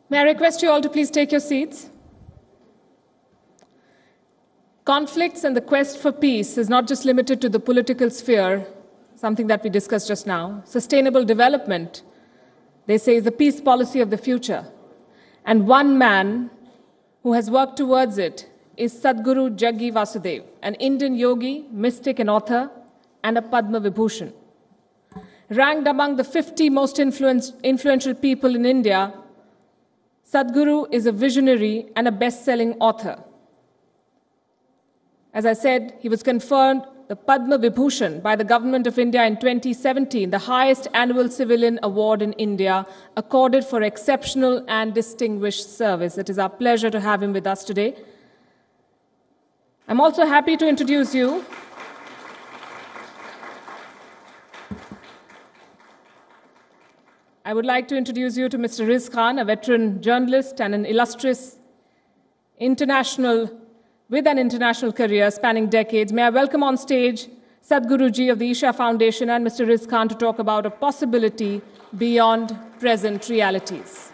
May I request you all to please take your seats? Conflicts and the quest for peace is not just limited to the political sphere, something that we discussed just now. Sustainable development, they say, is the peace policy of the future. And one man who has worked towards it is Sadhguru Jaggi Vasudev, an Indian yogi, mystic and author, and a Padma Vibhushan. Ranked among the 50 most influential people in India, Sadhguru is a visionary and a best-selling author. As I said, he was conferred the Padma Vibhushan by the Government of India in 2017, the highest annual civilian award in India, accorded for exceptional and distinguished service. It is our pleasure to have him with us today. I'm also happy to introduce you I would like to introduce you to Mr. Riz Khan, a veteran journalist and an illustrious with an international career spanning decades. May I welcome on stage Sadhguruji of the Isha Foundation and Mr. Riz Khan to talk about a possibility beyond present realities.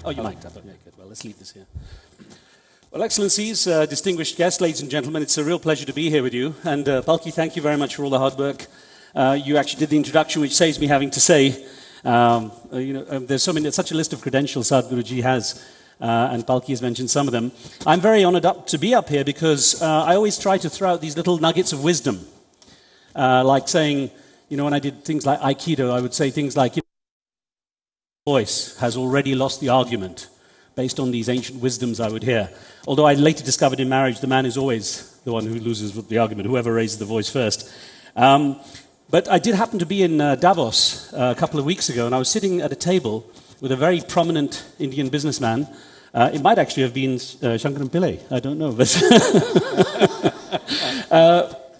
Oh, you might have. Okay, good. Well, let's leave this here. Well, Excellencies, distinguished guests, ladies and gentlemen, it's a real pleasure to be here with you. And Palki, thank you very much for all the hard work. You actually did the introduction, which saves me having to say, there's such a list of credentials Sadhguruji has, and Palki has mentioned some of them. I'm very honored to be up here because I always try to throw out these little nuggets of wisdom, like saying, when I did things like Aikido, I would say things like, voice has already lost the argument based on these ancient wisdoms I would hear. Although I later discovered in marriage the man is always the one who loses the argument, whoever raises the voice first. But I did happen to be in Davos a couple of weeks ago, and I was sitting at a table with a very prominent Indian businessman. It might actually have been Shankaran Pillai, I don't know. But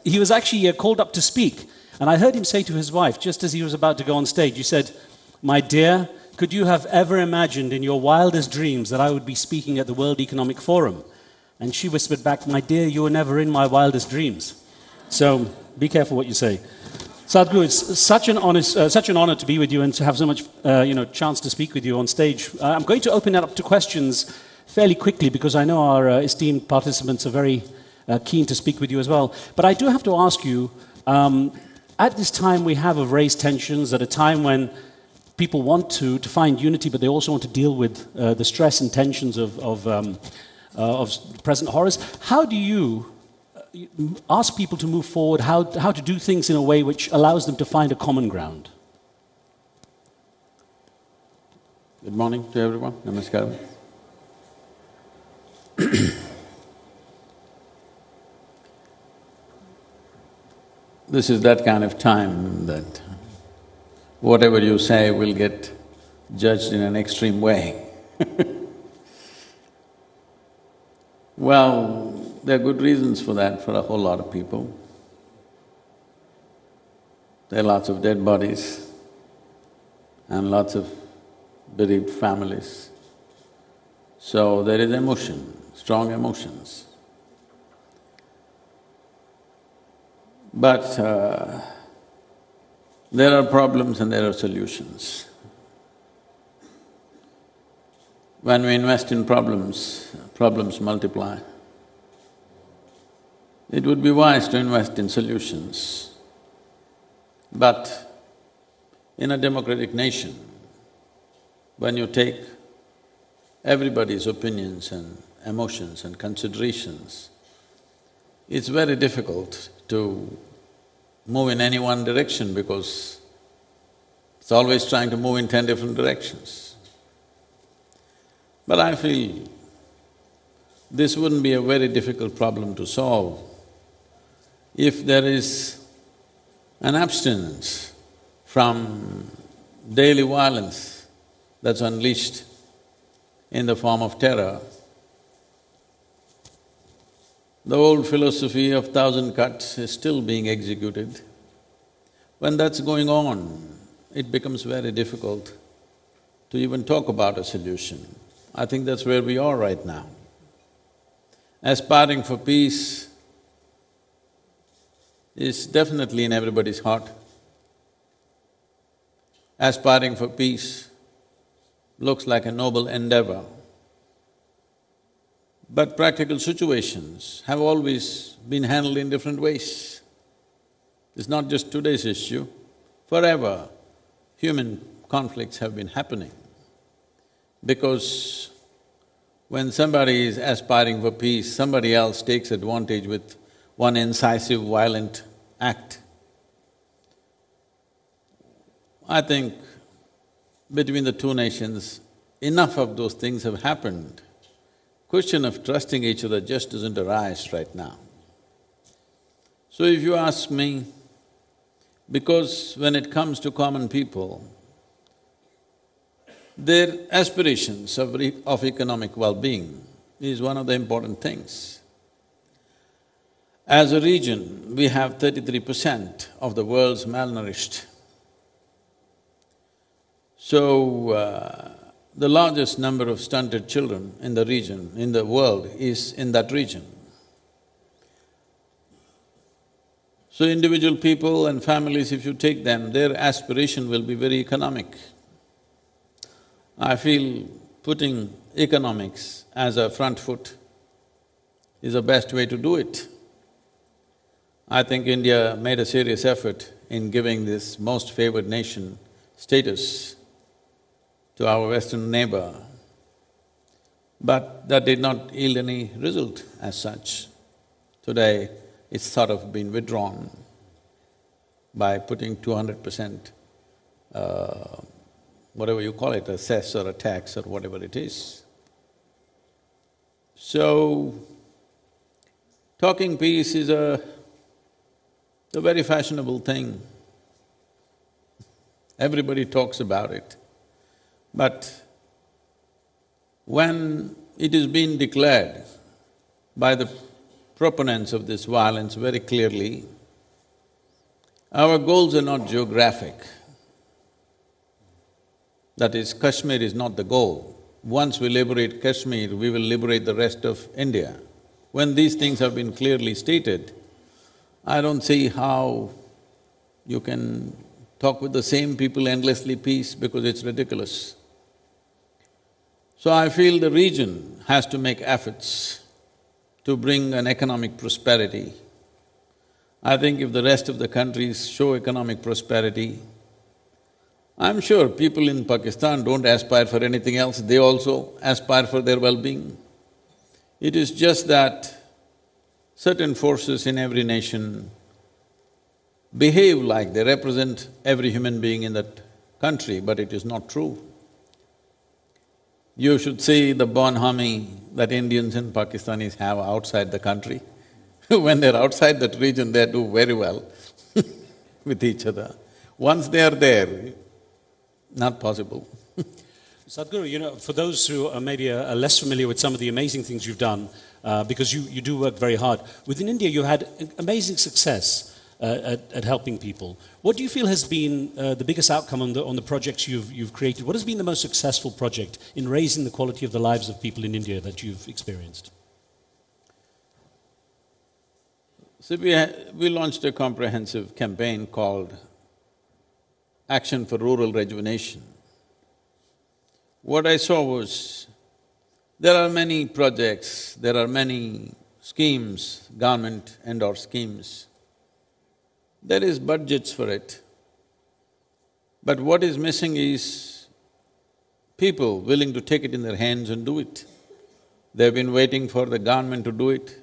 he was actually called up to speak, and I heard him say to his wife, just as he was about to go on stage, he said, "My dear, could you have ever imagined in your wildest dreams that I would be speaking at the World Economic Forum?" And she whispered back, "My dear, you were never in my wildest dreams." So be careful what you say. Sadhguru, it's such an honor to be with you and to have so much chance to speak with you on stage. I'm going to open it up to questions fairly quickly because I know our esteemed participants are very keen to speak with you as well. But I do have to ask you, at this time we have of raised tensions, at a time when people want to find unity, but they also want to deal with the stress and tensions of present horrors. How do you ask people to move forward, how to do things in a way which allows them to find a common ground? Good morning to everyone. Namaskaram. This is that kind of time that whatever you say will get judged in an extreme way. Well, there are good reasons for that for a whole lot of people. There are lots of dead bodies and lots of bereaved families. So there is emotion, strong emotions. But there are problems and there are solutions. When we invest in problems, problems multiply. It would be wise to invest in solutions. But in a democratic nation, when you take everybody's opinions and emotions and considerations, it's very difficult to move in any one direction because it's always trying to move in 10 different directions. But I feel this wouldn't be a very difficult problem to solve if there is an abstinence from daily violence that's unleashed in the form of terror. The old philosophy of 1,000 cuts is still being executed. When that's going on, it becomes very difficult to even talk about a solution. I think that's where we are right now. Aspiring for peace is definitely in everybody's heart. Aspiring for peace looks like a noble endeavor. But practical situations have always been handled in different ways. It's not just today's issue. Forever, human conflicts have been happening. Because when somebody is aspiring for peace, somebody else takes advantage with one incisive, violent act. I think between the two nations, enough of those things have happened. Question of trusting each other just doesn't arise right now. So if you ask me, because when it comes to common people, their aspirations of economic well-being is one of the important things. As a region, we have 33% of the world's malnourished. So, the largest number of stunted children in the region, in the world, is in that region. So individual people and families, if you take them, their aspiration will be very economic. I feel putting economics as a front foot is the best way to do it. I think India made a serious effort in giving this most favored nation status to our western neighbor, but that did not yield any result as such. Today, it's sort of been withdrawn by putting 200%, whatever you call it, a cess or a tax or whatever it is. So, talking peace is a very fashionable thing. Everybody talks about it. But when it is being declared by the proponents of this violence very clearly, our goals are not geographic. That is, Kashmir is not the goal. Once we liberate Kashmir, we will liberate the rest of India. When these things have been clearly stated, I don't see how you can talk with the same people endlessly peace because it's ridiculous. So I feel the region has to make efforts to bring an economic prosperity. I think if the rest of the countries show economic prosperity, I'm sure people in Pakistan don't aspire for anything else, they also aspire for their well-being. It is just that certain forces in every nation behave like they represent every human being in that country, but it is not true. You should see the bonhomie that Indians and Pakistanis have outside the country. When they're outside that region, they do very well with each other. Once they are there, not possible. Sadhguru, for those who are maybe less familiar with some of the amazing things you've done, because you do work very hard, within India you had amazing success at helping people. What do you feel has been the biggest outcome on the projects you've created? What has been the most successful project in raising the quality of the lives of people in India that you've experienced? So we launched a comprehensive campaign called Action for Rural Rejuvenation. What I saw was, there are many projects, there are many schemes, government-endorsed schemes. There is budgets for it. But what is missing is people willing to take it in their hands and do it. They've been waiting for the government to do it.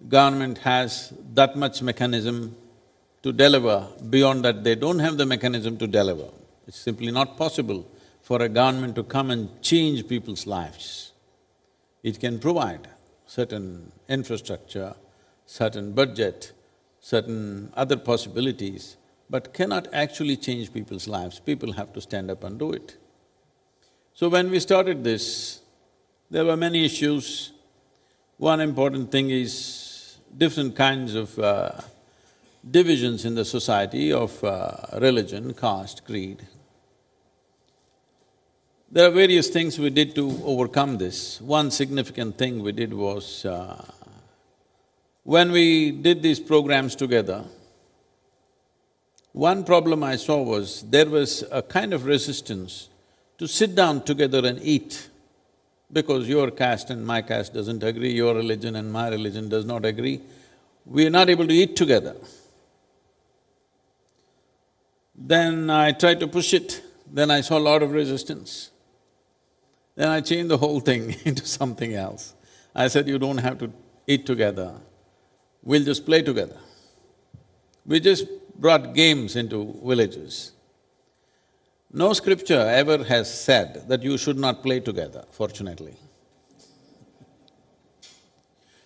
Government has that much mechanism to deliver, beyond that they don't have the mechanism to deliver. It's simply not possible for a government to come and change people's lives. It can provide certain infrastructure, certain budget, certain other possibilities, but cannot actually change people's lives. People have to stand up and do it. So when we started this, there were many issues. One important thing is different kinds of divisions in the society of religion, caste, creed. There are various things we did to overcome this. One significant thing we did was, when we did these programs together, one problem I saw was there was a kind of resistance to sit down together and eat, because your caste and my caste doesn't agree, your religion and my religion does not agree. We are not able to eat together. Then I tried to push it, then I saw a lot of resistance. Then I changed the whole thing into something else. I said, you don't have to eat together, we'll just play together. We just brought games into villages. No scripture ever has said that you should not play together, fortunately.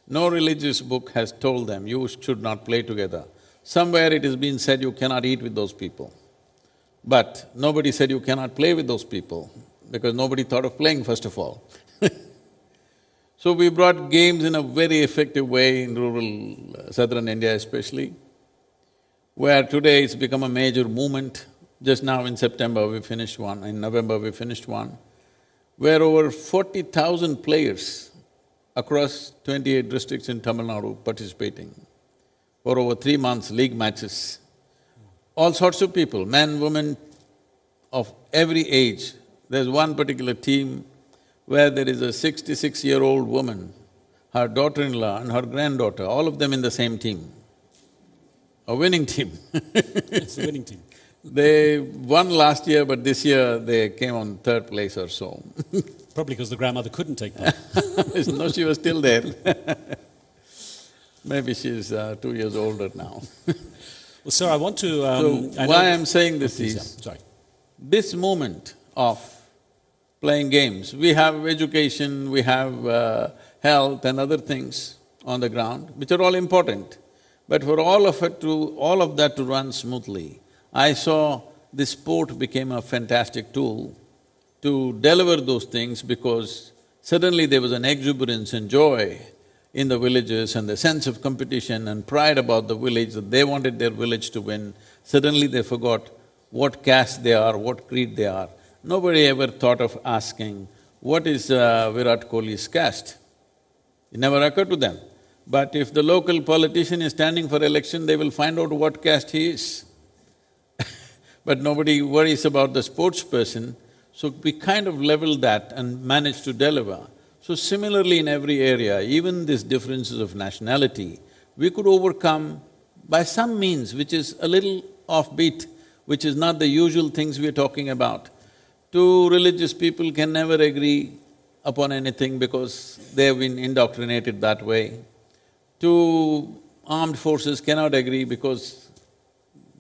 No religious book has told them you should not play together. Somewhere it has been said you cannot eat with those people. But nobody said you cannot play with those people, because nobody thought of playing first of all. So we brought games in a very effective way in rural southern India especially, where today it's become a major movement. Just now in September we finished one, in November we finished one, where over 40,000 players across 28 districts in Tamil Nadu participating for over 3 months, league matches. All sorts of people, men, women of every age. There's one particular team where there is a 66-year-old woman, her daughter-in-law and her granddaughter, all of them in the same team. A winning team. It's a winning team. They won last year, but this year they came on third place or so. Probably because the grandmother couldn't take part. No, she was still there. Maybe she's 2 years older now. Well, sir, I want to… So why I'm saying this is, sorry. this moment of playing games, we have education, we have health and other things on the ground, which are all important. But for all of that to run smoothly, I saw this sport became a fantastic tool to deliver those things, because suddenly there was an exuberance and joy in the villages and the sense of competition and pride about the village, that they wanted their village to win. Suddenly they forgot what caste they are, what creed they are. Nobody ever thought of asking, what is Virat Kohli's caste? It never occurred to them. But if the local politician is standing for election, they will find out what caste he is. But nobody worries about the sports person, so we kind of leveled that and managed to deliver. So similarly in every area, even these differences of nationality, we could overcome by some means which is a little offbeat, which is not the usual things we're talking about. Two religious people can never agree upon anything because they have been indoctrinated that way. Two armed forces cannot agree because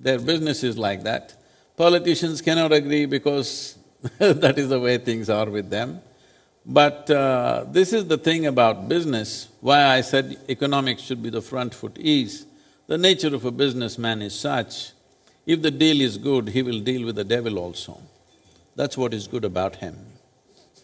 their business is like that. Politicians cannot agree because that is the way things are with them. But this is the thing about business, why I said economics should be the front foot is, the nature of a businessman is such, if the deal is good, he will deal with the devil also. That's what is good about him.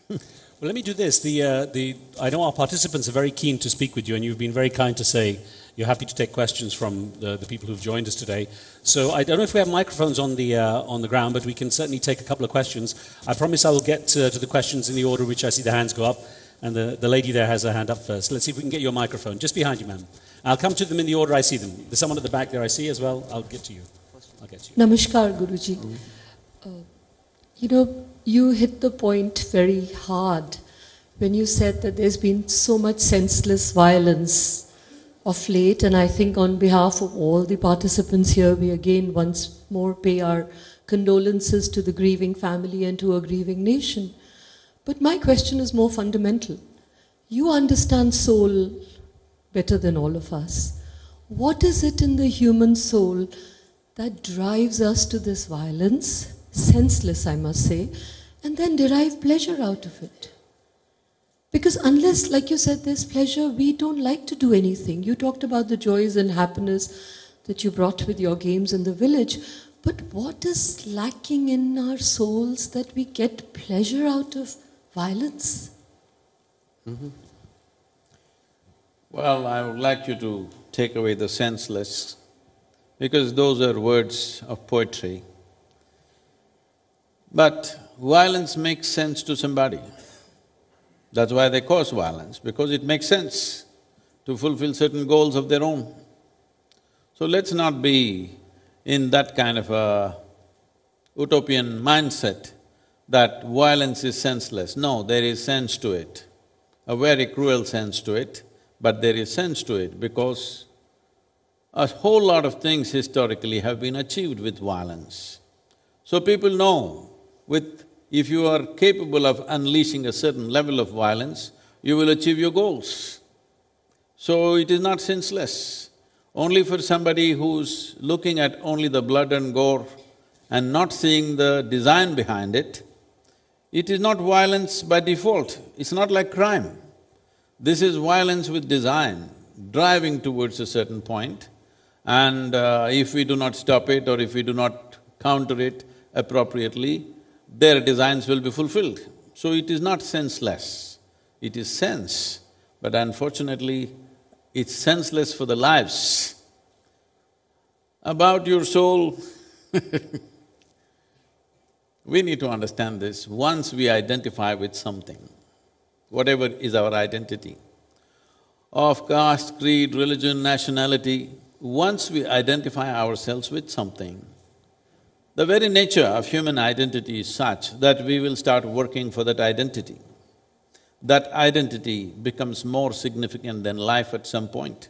Well, let me do this. I know our participants are very keen to speak with you, and you've been very kind to say you're happy to take questions from the people who've joined us today. So I don't know if we have microphones on the ground, but we can certainly take a couple of questions. I promise I will get to the questions in the order which I see the hands go up, and the lady there has her hand up first. Let's see if we can get your microphone. Just behind you, ma'am. I'll come to them in the order I see them. There's someone at the back there I see as well. I'll get to you. I'll get to you. Namaskar, Guruji. You hit the point very hard when you said that there's been so much senseless violence of late, and I think on behalf of all the participants here, we again once more pay our condolences to the grieving family and to a grieving nation. But my question is more fundamental. You understand soul better than all of us. What is it in the human soul that drives us to this violence, senseless I must say, and then derive pleasure out of it? Because unless, like you said, there's pleasure, we don't like to do anything. You talked about the joys and happiness that you brought with your games in the village, but what is lacking in our souls that we get pleasure out of violence? Well, I would like you to take away the senseless, because those are words of poetry. But violence makes sense to somebody. That's why they cause violence, because it makes sense to fulfill certain goals of their own. So let's not be in that kind of a utopian mindset that violence is senseless. No, there is sense to it, a very cruel sense to it, but there is sense to it because a whole lot of things historically have been achieved with violence. So people know if you are capable of unleashing a certain level of violence, you will achieve your goals. So it is not senseless. Only for somebody who's looking at only the blood and gore and not seeing the design behind it, it is not violence by default, it's not like crime. This is violence with design, driving towards a certain point, and if we do not stop it or if we do not counter it appropriately, their designs will be fulfilled. So it is not senseless, it is sense, but unfortunately, it's senseless for the lives. About your soul, we need to understand this. Once we identify with something, whatever is our identity, of caste, creed, religion, nationality, once we identify ourselves with something, the very nature of human identity is such that we will start working for that identity. That identity becomes more significant than life at some point.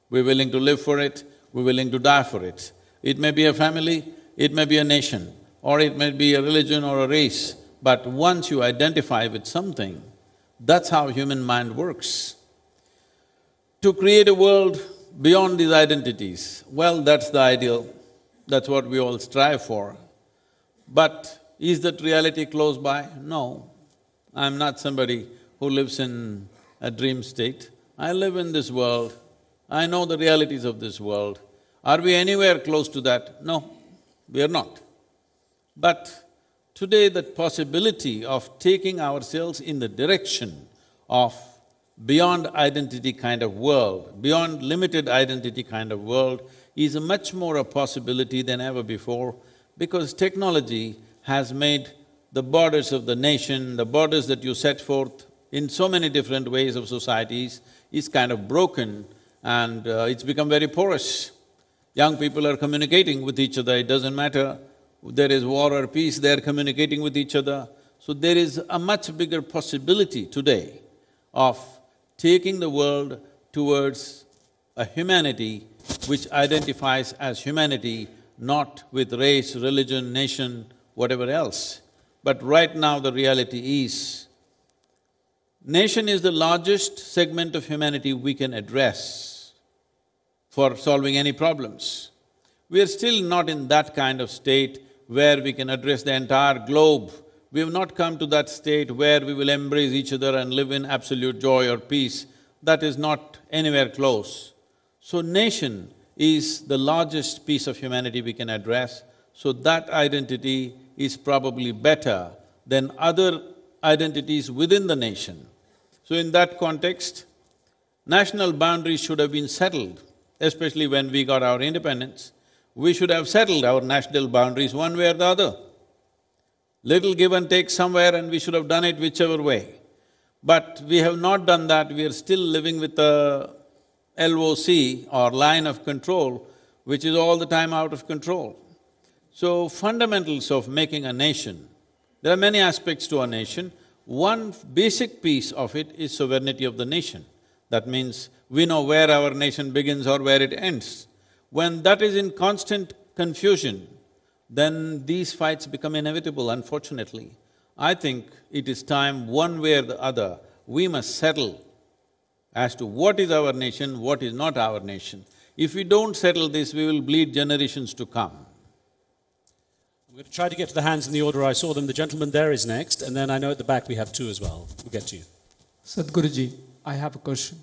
We're willing to live for it, we're willing to die for it. It may be a family, it may be a nation, or it may be a religion or a race, but once you identify with something, that's how human mind works. To create a world beyond these identities, well, that's the ideal, that's what we all strive for. But is that reality close by? No. I'm not somebody who lives in a dream state. I live in this world, I know the realities of this world. Are we anywhere close to that? No, we are not. But today that possibility of taking ourselves in the direction of beyond identity kind of world, beyond limited identity kind of world is much more a possibility than ever before because technology has made the borders of the nation, the borders that you set forth in so many different ways of societies is kind of broken and it's become very porous. Young people are communicating with each other, it doesn't matter, there is war or peace, they're communicating with each other. So there is a much bigger possibility today of taking the world towards a humanity which identifies as humanity, not with race, religion, nation, whatever else. But right now the reality is, nation is the largest segment of humanity we can address for solving any problems. We are still not in that kind of state where we can address the entire globe. We have not come to that state where we will embrace each other and live in absolute joy or peace. That is not anywhere close. So nation is the largest piece of humanity we can address, so that identity is probably better than other identities within the nation. So in that context, national boundaries should have been settled, especially when we got our independence. We should have settled our national boundaries one way or the other. Little give and take somewhere and we should have done it whichever way. But we have not done that, we are still living with a LOC or line of control, which is all the time out of control. So fundamentals of making a nation, there are many aspects to a nation. One basic piece of it is sovereignty of the nation. That means we know where our nation begins or where it ends. When that is in constant confusion, then these fights become inevitable, unfortunately. I think it is time, one way or the other, we must settle as to what is our nation, what is not our nation. If we don't settle this, we will bleed generations to come. I'm going to try to get to the hands in the order I saw them. The gentleman there is next, and then I know at the back we have two as well. We'll get to you. Sadhguruji, I have a question.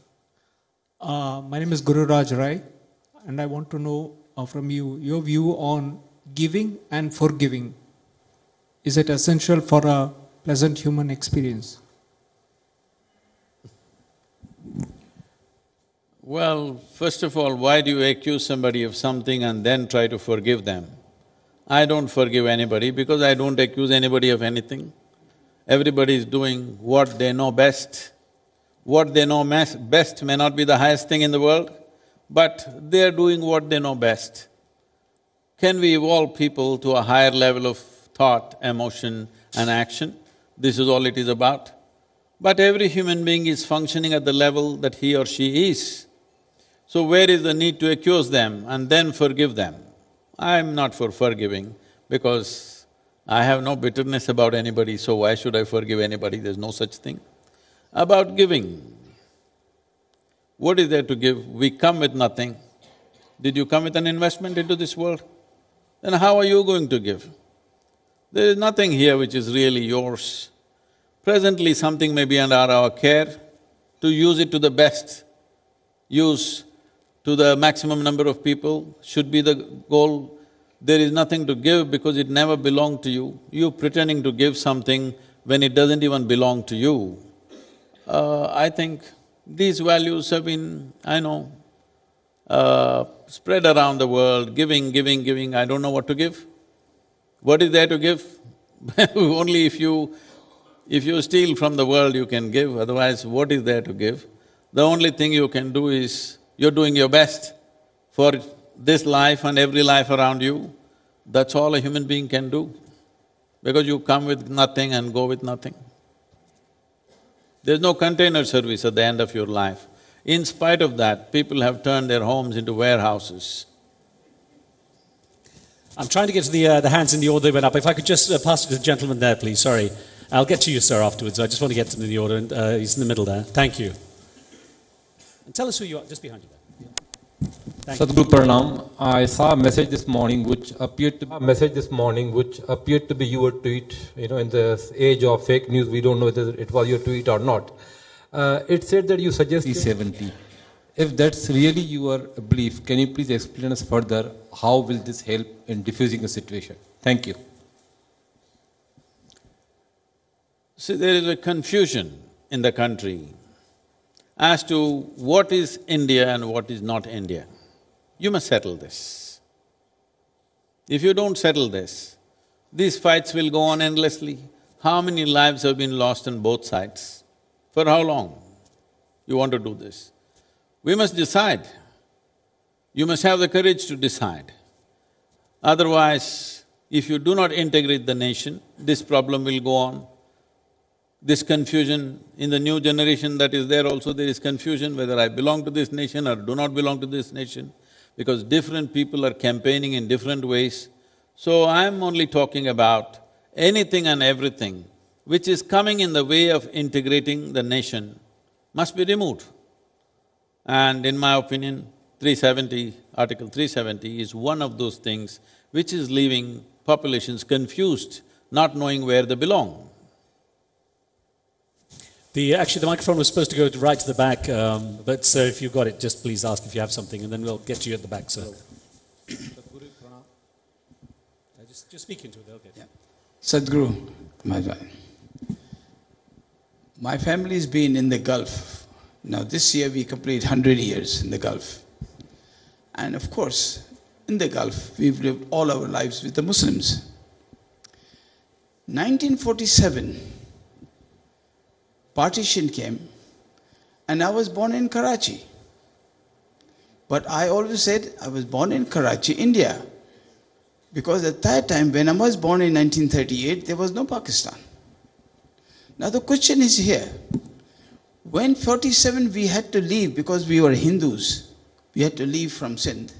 My name is Guru Raj Rai, and I want to know from you your view on giving and forgiving. Is it essential for a pleasant human experience? Well, first of all, why do you accuse somebody of something and then try to forgive them? I don't forgive anybody because I don't accuse anybody of anything. Everybody is doing what they know best. What they know best may not be the highest thing in the world, but they're doing what they know best. Can we evolve people to a higher level of thought, emotion and action? This is all it is about. But every human being is functioning at the level that he or she is. So where is the need to accuse them and then forgive them? I'm not for forgiving because I have no bitterness about anybody, so why should I forgive anybody? There's no such thing. About giving, what is there to give? We come with nothing. Did you come with an investment into this world? Then how are you going to give? There is nothing here which is really yours. Presently something may be under our care, to use it to the best use, to the maximum number of people should be the goal. There is nothing to give because it never belonged to you. You pretending to give something when it doesn't even belong to you. I think these values have been, spread around the world, giving, I don't know what to give. What is there to give? Only if you steal from the world you can give, otherwise what is there to give? The only thing you can do is, you're doing your best for this life and every life around you. That's all a human being can do, because you come with nothing and go with nothing. There's no container service at the end of your life. In spite of that, people have turned their homes into warehouses. I'm trying to get to the hands in the order they went up. If I could just pass it to the gentleman there, please, sorry. I'll get to you, sir, afterwards. I just want to get to the order, and he's in the middle there. Thank you. And tell us who you are, just behind you there. Thank you. Sadhguru Pranam, I saw a message this morning which appeared to be your tweet. In the age of fake news, we don't know whether it was your tweet or not. It said that you suggest 70. If that's really your belief, can you please explain us further how will this help in diffusing the situation? Thank you. See, there is a confusion in the country as to what is India and what is not India. You must settle this. If you don't settle this, these fights will go on endlessly. How many lives have been lost on both sides? For how long you want to do this? We must decide. You must have the courage to decide. Otherwise, if you do not integrate the nation, this problem will go on. This confusion, in the new generation that is there also, there is confusion whether I belong to this nation or do not belong to this nation, because different people are campaigning in different ways. So I'm only talking about anything and everything which is coming in the way of integrating the nation must be removed. And in my opinion, Article 370 is one of those things which is leaving populations confused, not knowing where they belong. Actually, the microphone was supposed to go right to the back, but sir, if you've got it, just please ask if you have something, and then we'll get to you at the back, sir. Just speak into it, they'll get it. Sadhguru, my family's been in the Gulf. Now this year we complete 100 years in the Gulf. And of course, in the Gulf, we've lived all our lives with the Muslims. 1947, partition came, and I was born in Karachi. But I always said I was born in Karachi, India. Because at that time, when I was born in 1938, there was no Pakistan. Now the question is here. When 47 we had to leave because we were Hindus, we had to leave from Sindh.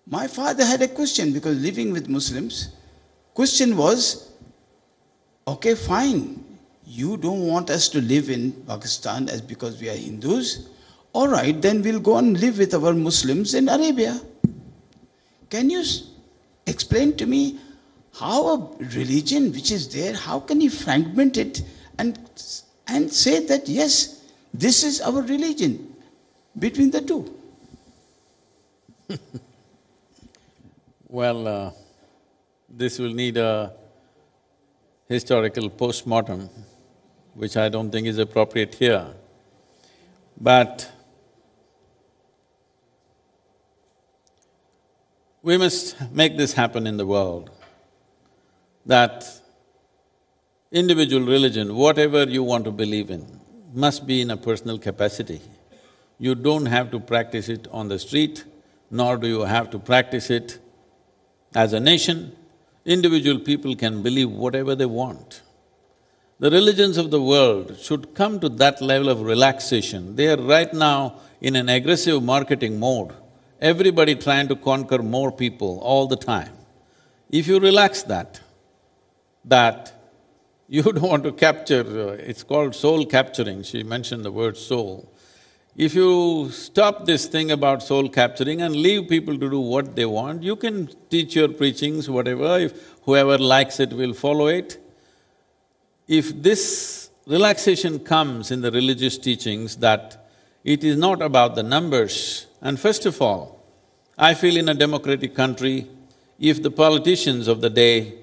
My father had a question because living with Muslims, question was, okay, fine, you don't want us to live in Pakistan as because we are Hindus. All right, then we'll go and live with our Muslims in Arabia. Can you explain to me how a religion which is there, how can you fragment it and say that yes, this is our religion between the two? Well, this will need a historical post-mortem, which I don't think is appropriate here. But we must make this happen in the world, that individual religion, whatever you want to believe in, must be in a personal capacity. You don't have to practice it on the street, nor do you have to practice it as a nation. Individual people can believe whatever they want. The religions of the world should come to that level of relaxation. They are right now in an aggressive marketing mode. Everybody trying to conquer more people all the time. If you relax that you don't want to capture, it's called soul capturing, she mentioned the word soul. If you stop this thing about soul capturing and leave people to do what they want, you can teach your preachings, whatever, if whoever likes it will follow it. If this relaxation comes in the religious teachings that it is not about the numbers, and first of all, I feel in a democratic country, if the politicians of the day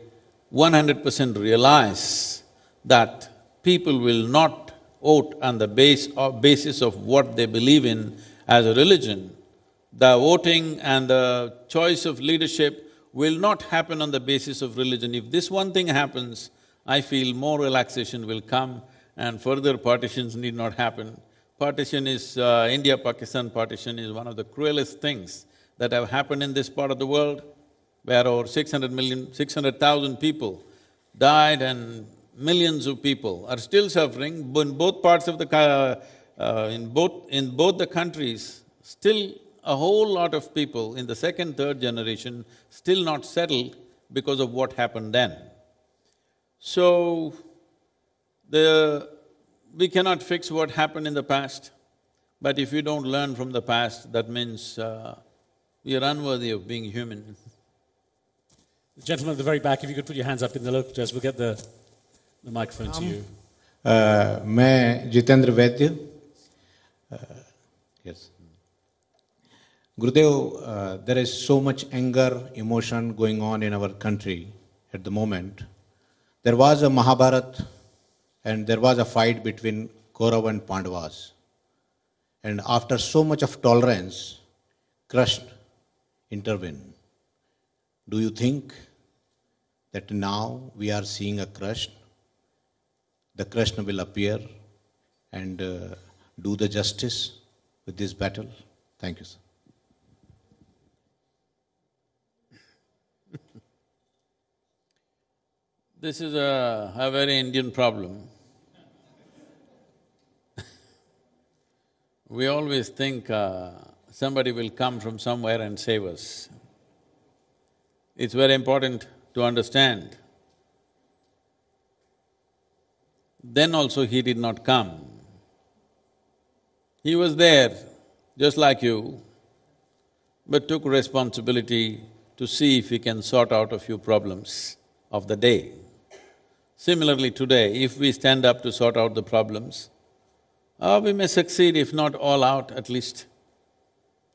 100% realize that people will not vote on the basis of what they believe in as a religion, the voting and the choice of leadership will not happen on the basis of religion. If this one thing happens, I feel more relaxation will come and further partitions need not happen. Partition is… India-Pakistan partition is one of the cruelest things that have happened in this part of the world, where over 600,000 people died and millions of people are still suffering. In both parts of the… in both the countries, still a whole lot of people in the second, third generation still not settled because of what happened then. So, we cannot fix what happened in the past, but if we don't learn from the past, that means we are unworthy of being human. The gentleman at the very back, if you could put your hands up in the local dress, we'll get the microphone to you. मैं जितेंद्र वैद्य, yes. Gurudev, there is so much anger, emotion going on in our country at the moment. There was a Mahabharata and there was a fight between Kaurav and Pandavas. And after so much of tolerance, Krishna intervened. Do you think that now we are seeing a Krishna? The Krishna will appear and do the justice with this battle? Thank you, sir. This is a very Indian problem. We always think somebody will come from somewhere and save us. It's very important to understand. Then also he did not come. He was there, just like you, but took responsibility to see if he can sort out a few problems of the day. Similarly today, if we stand up to sort out the problems, we may succeed, if not all out, at least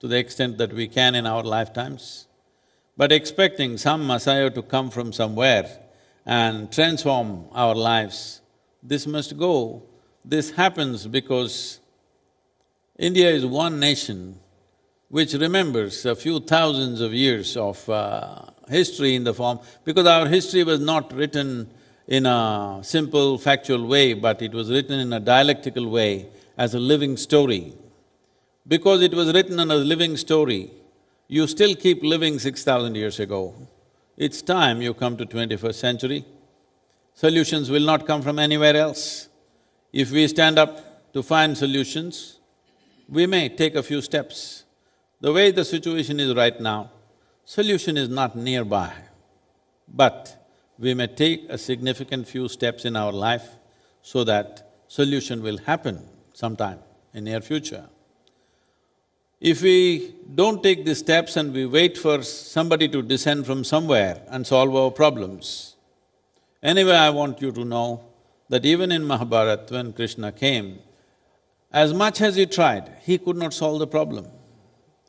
to the extent that we can in our lifetimes. But expecting some Messiah to come from somewhere and transform our lives, this must go. This happens because India is one nation which remembers a few thousands of years of history in the form… because our history was not written in a simple factual way, but it was written in a dialectical way as a living story. Because it was written in a living story, you still keep living 6,000 years ago. It's time you come to 21st century. Solutions will not come from anywhere else. If we stand up to find solutions, we may take a few steps. The way the situation is right now, solution is not nearby, but we may take a significant few steps in our life so that solution will happen sometime in near future. If we don't take these steps and we wait for somebody to descend from somewhere and solve our problems, anyway, I want you to know that even in Mahabharata, when Krishna came, as much as he tried, he could not solve the problem.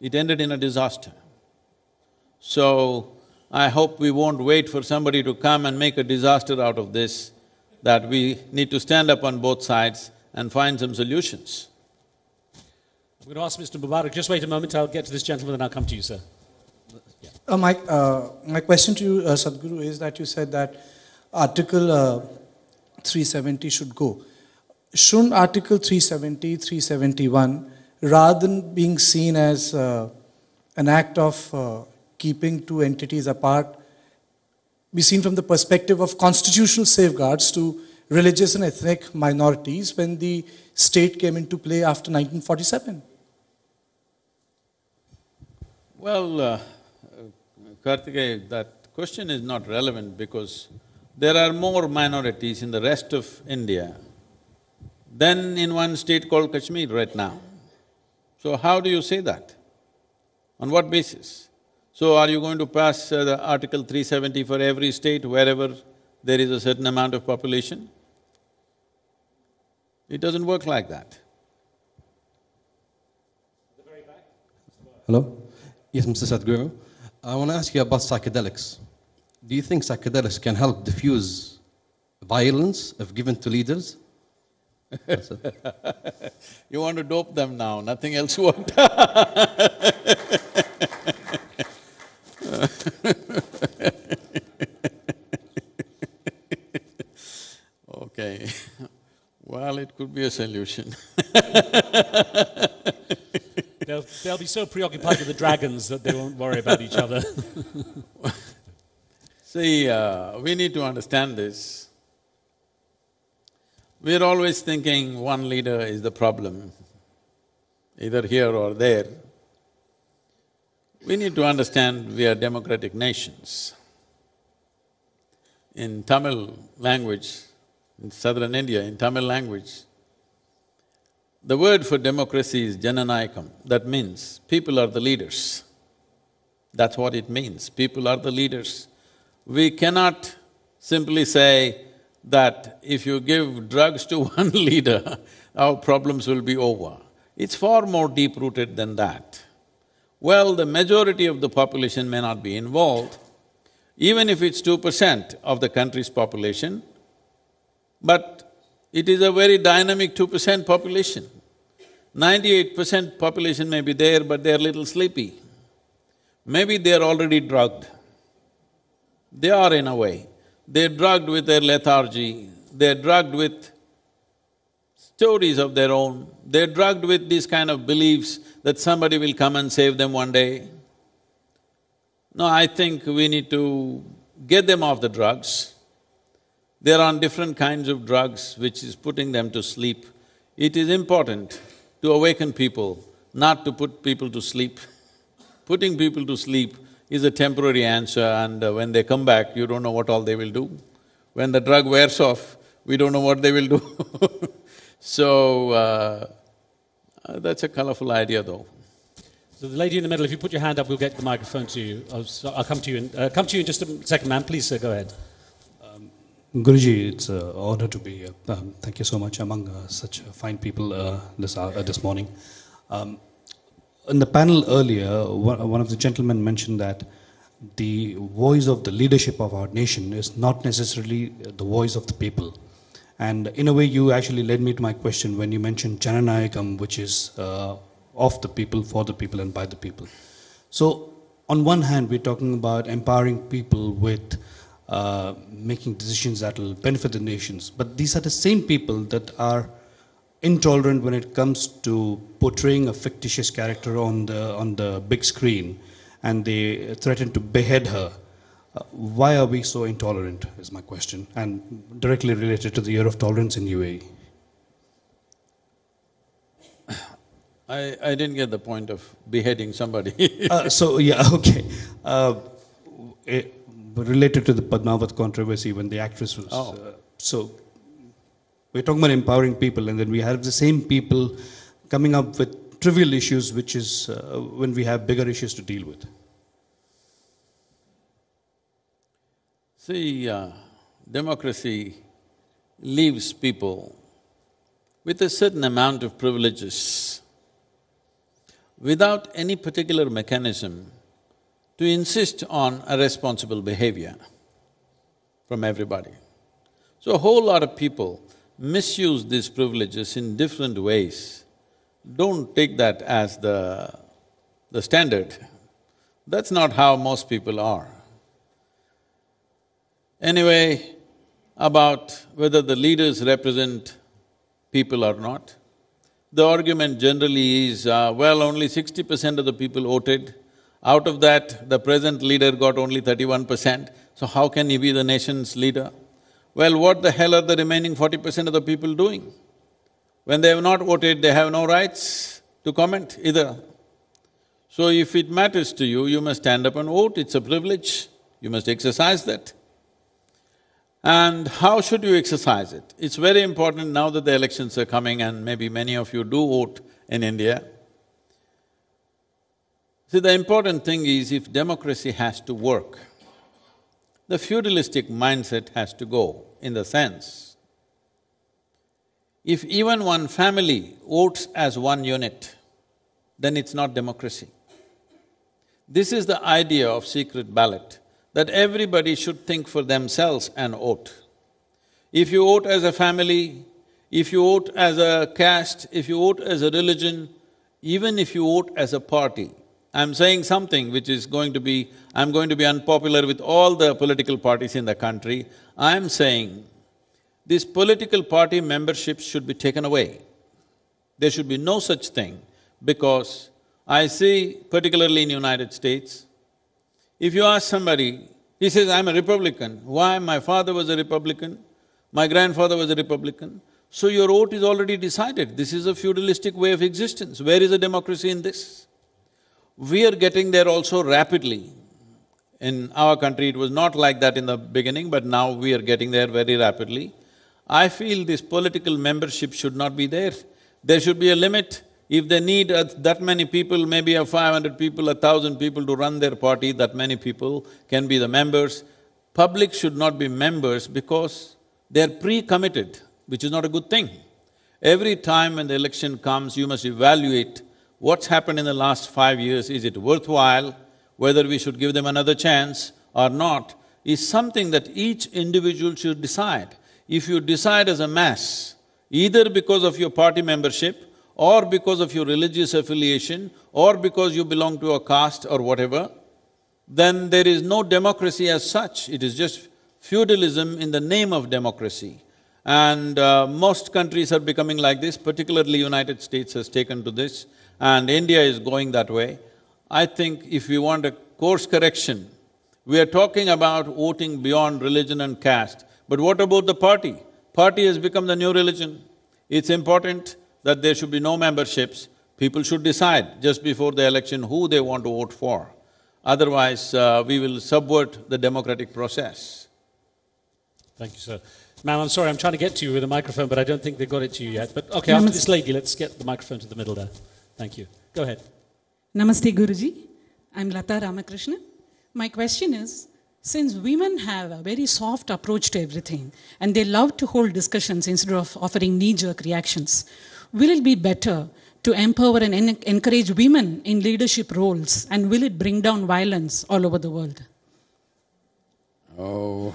It ended in a disaster. So, I hope we won't wait for somebody to come and make a disaster out of this, that we need to stand up on both sides and find some solutions. I'm going to ask Mr. Mubarak, just wait a moment, I'll get to this gentleman and I'll come to you, sir. Yeah. My question to you, Sadhguru, is that you said that Article 370 should go. Shouldn't Article 370, 371, rather than being seen as an act of keeping two entities apart, be seen from the perspective of constitutional safeguards to religious and ethnic minorities when the state came into play after 1947? Well, Karthikeya, that question is not relevant because there are more minorities in the rest of India than in one state called Kashmir right now. So how do you say that? On what basis? So are you going to pass the Article 370 for every state wherever there is a certain amount of population? It doesn't work like that. Hello? Yes, Mr. Sadhguru. I want to ask you about psychedelics. Do you think psychedelics can help diffuse violence if given to leaders? You want to dope them now, nothing else worked. Okay, well, it could be a solution. They'll be so preoccupied with the dragons that they won't worry about each other. See, we need to understand this. We're always thinking one leader is the problem, either here or there. We need to understand we are democratic nations. In Tamil language, in southern India, in Tamil language, the word for democracy is Jananayakam. That means people are the leaders. That's what it means, people are the leaders. We cannot simply say that if you give drugs to one leader, our problems will be over. It's far more deep-rooted than that. Well, the majority of the population may not be involved, even if it's 2% of the country's population, but it is a very dynamic 2% population. 98% population may be there, but they're little sleepy. Maybe they're already drugged. They are in a way. They're drugged with their lethargy, they're drugged with stories of their own, they're drugged with these kind of beliefs that somebody will come and save them one day. No, I think we need to get them off the drugs. They're on different kinds of drugs which is putting them to sleep. It is important to awaken people, not to put people to sleep. Putting people to sleep is a temporary answer, and when they come back, you don't know what all they will do. When the drug wears off, we don't know what they will do. So, that's a colorful idea though. So the lady in the middle, if you put your hand up, we'll get the microphone to you. I'll come to you in just a second, ma'am. Please, sir, go ahead. Guruji, it's an honor to be here. Thank you so much among such fine people this morning. In the panel earlier, one of the gentlemen mentioned that the voice of the leadership of our nation is not necessarily the voice of the people. And in a way, you actually led me to my question when you mentioned Jananayakam, which is of the people, for the people, and by the people. So, on one hand, we're talking about empowering people with making decisions that will benefit the nations. But these are the same people that are intolerant when it comes to portraying a fictitious character on the big screen, and they threaten to behead her. Why are we so intolerant, is my question, and directly related to the Year of Tolerance in UAE. I didn't get the point of beheading somebody. Related to the Padmavat controversy when the actress was… we're talking about empowering people, and then we have the same people coming up with trivial issues, which is when we have bigger issues to deal with. See, democracy leaves people with a certain amount of privileges without any particular mechanism to insist on a responsible behavior from everybody. So a whole lot of people misuse these privileges in different ways. Don't take that as the standard. That's not how most people are. Anyway, about whether the leaders represent people or not, the argument generally is, well, only 60% of the people voted. Out of that, the present leader got only 31%, so how can he be the nation's leader? Well, what the hell are the remaining 40% of the people doing? When they have not voted, they have no rights to comment either. So if it matters to you, you must stand up and vote, it's a privilege, you must exercise that. And how should you exercise it? It's very important now that the elections are coming and maybe many of you do vote in India. See, the important thing is if democracy has to work, the feudalistic mindset has to go, in the sense, if even one family votes as one unit, then it's not democracy. This is the idea of secret ballot, that everybody should think for themselves and vote. If you vote as a family, if you vote as a caste, if you vote as a religion, even if you vote as a party, I'm saying something which is going to be… I'm going to be unpopular with all the political parties in the country. I'm saying this political party membership should be taken away. There should be no such thing, because I see, particularly in United States, if you ask somebody, he says, I'm a Republican. Why? My father was a Republican, my grandfather was a Republican. So your vote is already decided. This is a feudalistic way of existence. Where is the democracy in this? We are getting there also rapidly. In our country, it was not like that in the beginning, but now we are getting there very rapidly. I feel this political membership should not be there. There should be a limit. If they need that many people, maybe 500 people, 1,000 people to run their party, that many people can be the members. Public should not be members because they're pre-committed, which is not a good thing. Every time when the election comes, you must evaluate what's happened in the last 5 years, is it worthwhile, whether we should give them another chance or not, is something that each individual should decide. If you decide as a mass, either because of your party membership or because of your religious affiliation or because you belong to a caste or whatever, then there is no democracy as such, it is just feudalism in the name of democracy. And most countries are becoming like this, particularly United States has taken to this, and India is going that way. I think if we want a course correction, we are talking about voting beyond religion and caste, but what about the party? Party has become the new religion. It's important that there should be no memberships. People should decide just before the election who they want to vote for. Otherwise, we will subvert the democratic process. Thank you, sir. Ma'am, I'm sorry, I'm trying to get to you with a microphone, but I don't think they got it to you yet. But okay, after this lady, let's get the microphone to the middle there. Thank you. Go ahead. Namaste, Guruji. I'm Lata Ramakrishna. My question is, since women have a very soft approach to everything and they love to hold discussions instead of offering knee-jerk reactions, will it be better to empower and encourage women in leadership roles, and will it bring down violence all over the world? Oh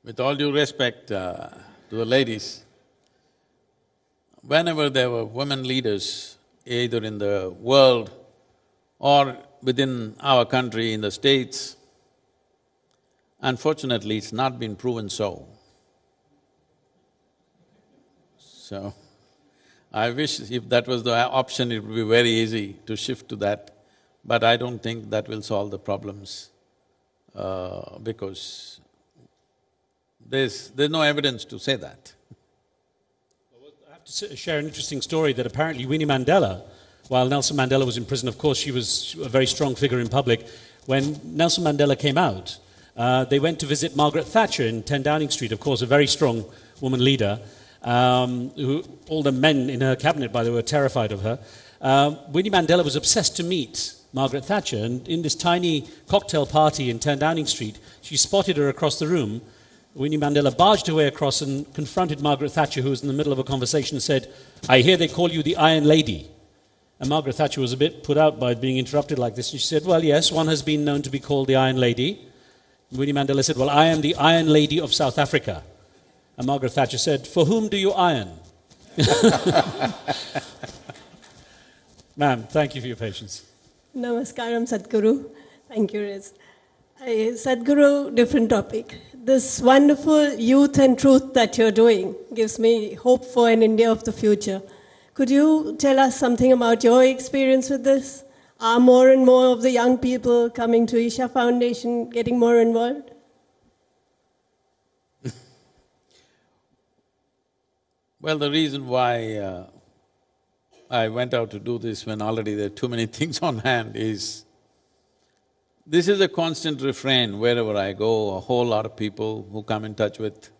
With all due respect to the ladies, whenever there were women leaders, either in the world or within our country, in the States, unfortunately, it's not been proven so. So, I wish if that was the option, it would be very easy to shift to that, but I don't think that will solve the problems because there's no evidence to say that. I have to share an interesting story that apparently Winnie Mandela, while Nelson Mandela was in prison, of course she was a very strong figure in public, when Nelson Mandela came out, they went to visit Margaret Thatcher in 10 Downing Street, of course a very strong woman leader, who all the men in her cabinet, by the way, were terrified of her. Winnie Mandela was obsessed to meet Margaret Thatcher, and in this tiny cocktail party in 10 Downing Street, she spotted her across the room. Winnie Mandela barged her way across and confronted Margaret Thatcher, who was in the middle of a conversation, and said, "I hear they call you the Iron Lady." And Margaret Thatcher was a bit put out by being interrupted like this, and she said, "Well, yes, one has been known to be called the Iron Lady." And Winnie Mandela said, "Well, I am the Iron Lady of South Africa." And Margaret Thatcher said, "For whom do you iron?" Ma'am, thank you for your patience. Namaskaram, Sadhguru. Thank you, Riz. Sadhguru, different topic. This wonderful youth and truth that you're doing gives me hope for an India of the future. Could you tell us something about your experience with this? Are more and more of the young people coming to Isha Foundation, getting more involved? Well, the reason why I went out to do this when already there are too many things on hand is, this is a constant refrain wherever I go, a whole lot of people who come in touch with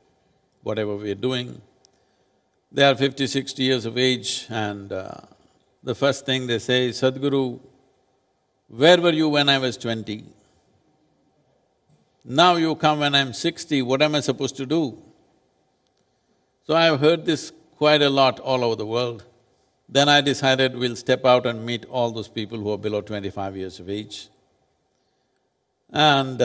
whatever we are doing. They are 50, 60 years of age, and the first thing they say is, "Sadhguru, where were you when I was 20? Now you come when I'm 60, what am I supposed to do?" So I've heard this quite a lot all over the world. Then I decided we'll step out and meet all those people who are below 25 years of age. And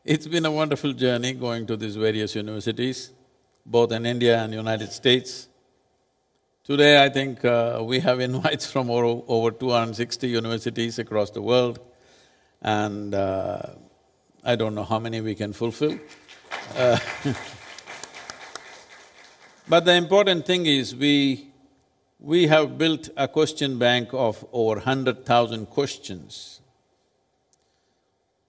it's been a wonderful journey going to these various universities, both in India and United States. Today, I think we have invites from over 260 universities across the world, and I don't know how many we can fulfill. But the important thing is we have built a question bank of over 100,000 questions.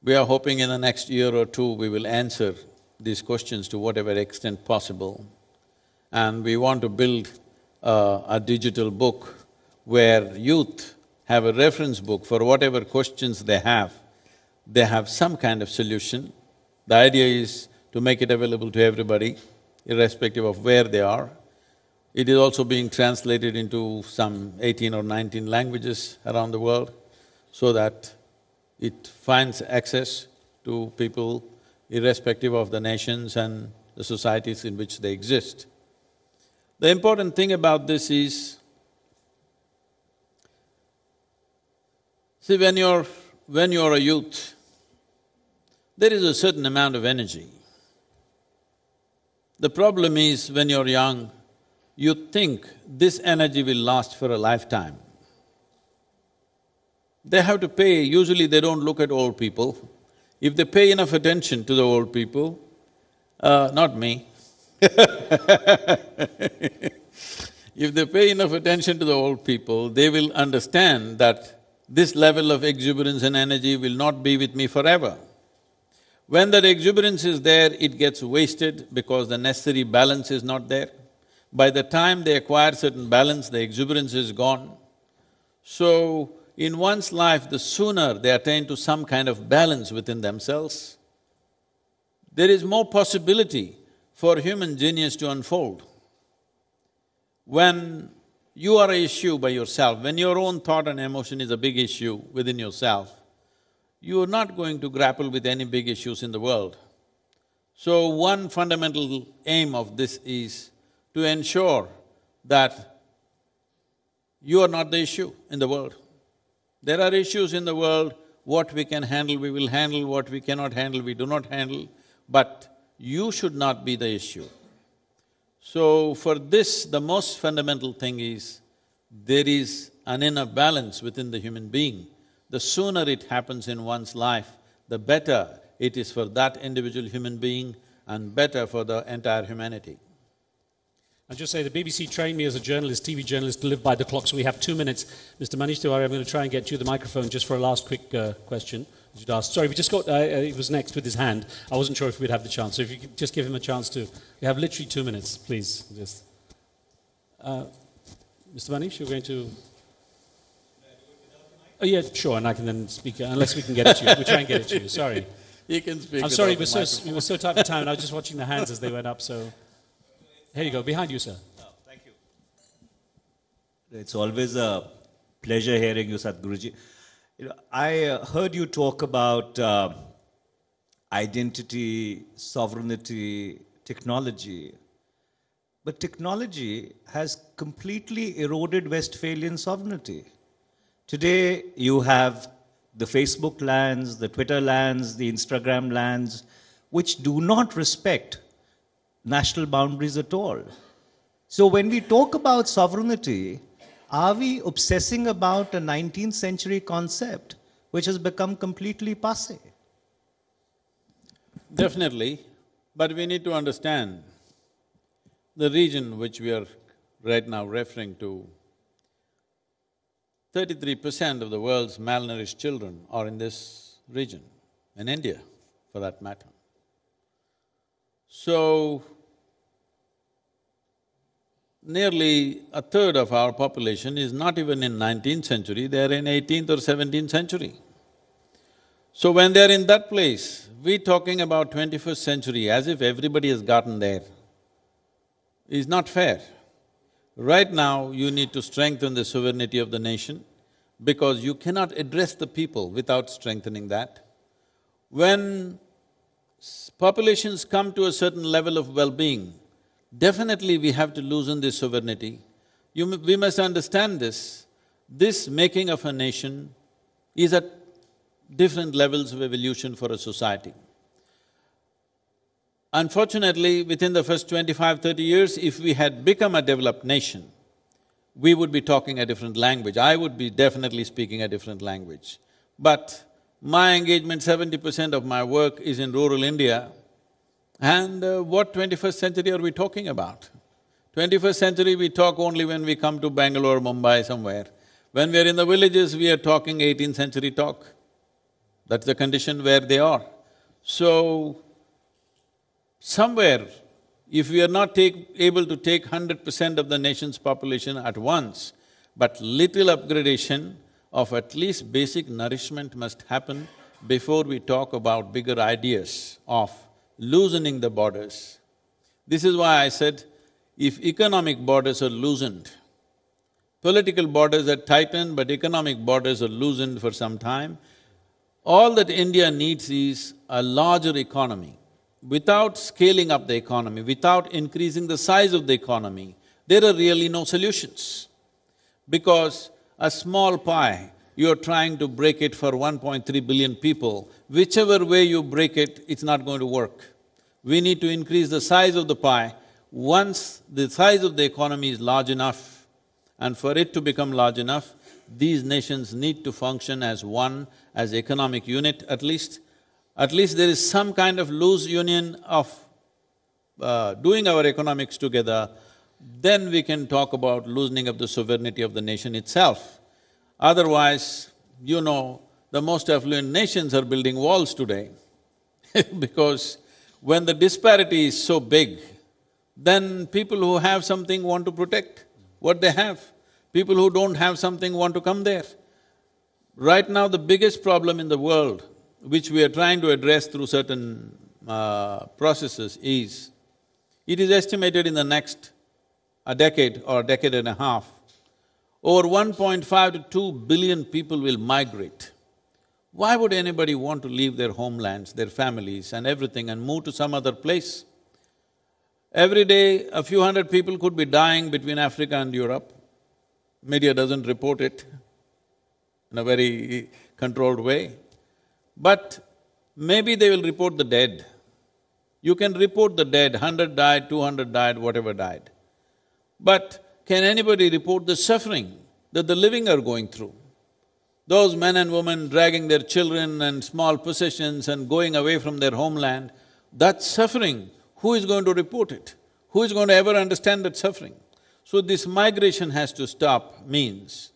We are hoping in the next year or two we will answer these questions to whatever extent possible. And we want to build a digital book where youth have a reference book for whatever questions they have some kind of solution. The idea is to make it available to everybody, irrespective of where they are. It is also being translated into some 18 or 19 languages around the world, so that it finds access to people irrespective of the nations and the societies in which they exist. The important thing about this is, see, when you're a youth, there is a certain amount of energy. The problem is, when you're young, you think this energy will last for a lifetime. They have to pay, usually they don't look at old people. If they pay enough attention to the old people, not me if they pay enough attention to the old people, they will understand that this level of exuberance and energy will not be with me forever. When that exuberance is there, it gets wasted because the necessary balance is not there. By the time they acquire certain balance, the exuberance is gone. So, in one's life, the sooner they attain to some kind of balance within themselves, there is more possibility for human genius to unfold. When you are an issue by yourself, when your own thought and emotion is a big issue within yourself, you are not going to grapple with any big issues in the world. So one fundamental aim of this is to ensure that you are not the issue in the world. There are issues in the world, what we can handle, we will handle, what we cannot handle, we do not handle, but you should not be the issue. So for this, the most fundamental thing is, there is an inner balance within the human being. The sooner it happens in one's life, the better it is for that individual human being and better for the entire humanity. I'll just say the BBC trained me as a journalist, TV journalist, to live by the clock, so we have 2 minutes. Mr. Manish Tiwari, I'm going to try and get you the microphone just for a last quick question. You'd asked. Sorry, we just got… he was next with his hand. I wasn't sure if we'd have the chance, so if you could just give him a chance to… We have literally 2 minutes, please. Just. Mr. Manish, you're going to… Oh yeah, sure, and I can then speak, unless we can get it to you. We'll try and get it to you, sorry. You can speak. I'm sorry, we were so tight for time, and I was just watching the hands as they went up, so… Here you go, behind you, sir. Thank you. It's always a pleasure hearing you, Sadhguruji. You know, I heard you talk about identity, sovereignty, technology. But technology has completely eroded Westphalian sovereignty. Today, you have the Facebook lands, the Twitter lands, the Instagram lands, which do not respect national boundaries at all. So when we talk about sovereignty, are we obsessing about a 19th century concept which has become completely passé? Definitely, but we need to understand the region which we are right now referring to. 33% of the world's malnourished children are in this region, in India, for that matter. So, nearly a third of our population is not even in 19th century, they are in 18th or 17th century. So when they are in that place, we talking about 21st century as if everybody has gotten there is not fair. Right now, you need to strengthen the sovereignty of the nation because you cannot address the people without strengthening that. When populations come to a certain level of well-being, definitely we have to loosen this sovereignty. We must understand this. This making of a nation is at different levels of evolution for a society. Unfortunately, within the first 25–30 years, if we had become a developed nation, we would be talking a different language. I would be definitely speaking a different language. But my engagement, 70% of my work is in rural India, and what 21st century are we talking about? 21st century we talk only when we come to Bangalore, Mumbai, somewhere. When we are in the villages, we are talking 18th century talk. That's the condition where they are. So, somewhere, if we are not able to take 100% of the nation's population at once, but little upgradation of at least basic nourishment must happen before we talk about bigger ideas of loosening the borders. This is why I said, if economic borders are loosened, political borders are tightened but economic borders are loosened for some time, all that India needs is a larger economy. Without scaling up the economy, without increasing the size of the economy, there are really no solutions. Because a small pie, you're trying to break it for 1.3 billion people, whichever way you break it, it's not going to work. We need to increase the size of the pie. Once the size of the economy is large enough, and for it to become large enough, these nations need to function as one, as economic unit at least. At least there is some kind of loose union of doing our economics together, then we can talk about loosening of the sovereignty of the nation itself. Otherwise, you know, the most affluent nations are building walls today because when the disparity is so big, then people who have something want to protect what they have. People who don't have something want to come there. Right now, the biggest problem in the world, which we are trying to address through certain processes is, it is estimated in the next a decade or decade and a half, over 1.5 to 2 billion people will migrate. Why would anybody want to leave their homelands, their families and everything and move to some other place? Every day, a few hundred people could be dying between Africa and Europe. Media doesn't report it in a very controlled way. But maybe they will report the dead. You can report the dead, 100 died, 200 died, whatever died. But can anybody report the suffering that the living are going through? Those men and women dragging their children and small possessions and going away from their homeland, that suffering, who is going to report it? Who is going to ever understand that suffering? So this migration has to stop means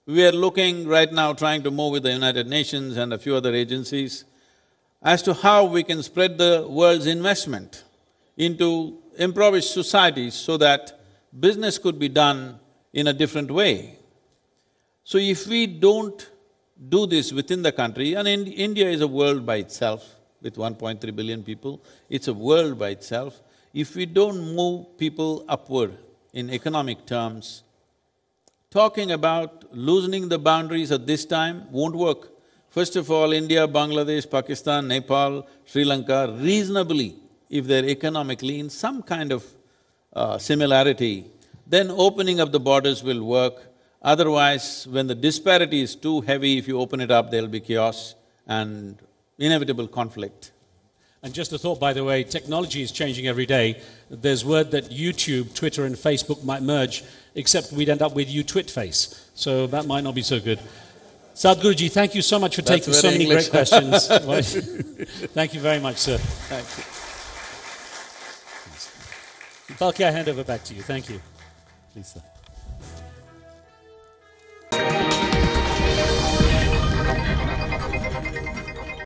we are looking right now, trying to move with the United Nations and a few other agencies as to how we can spread the world's investment into impoverished societies so that business could be done in a different way. So if we don't do this within the country, and India is a world by itself, with 1.3 billion people, it's a world by itself. If we don't move people upward in economic terms, talking about loosening the boundaries at this time won't work. First of all, India, Bangladesh, Pakistan, Nepal, Sri Lanka, reasonably, if they're economically in some kind of similarity, then opening up the borders will work. Otherwise, when the disparity is too heavy, if you open it up, there'll be chaos and inevitable conflict. And just a thought, by the way, technology is changing every day. There's word that YouTube, Twitter, and Facebook might merge, except we'd end up with YouTwitface. So that might not be so good. Sadhguruji, thank you so much for taking so many great questions. Thank you very much, sir. Thank you. Balki, I hand over back to you. Thank you. Please, sir.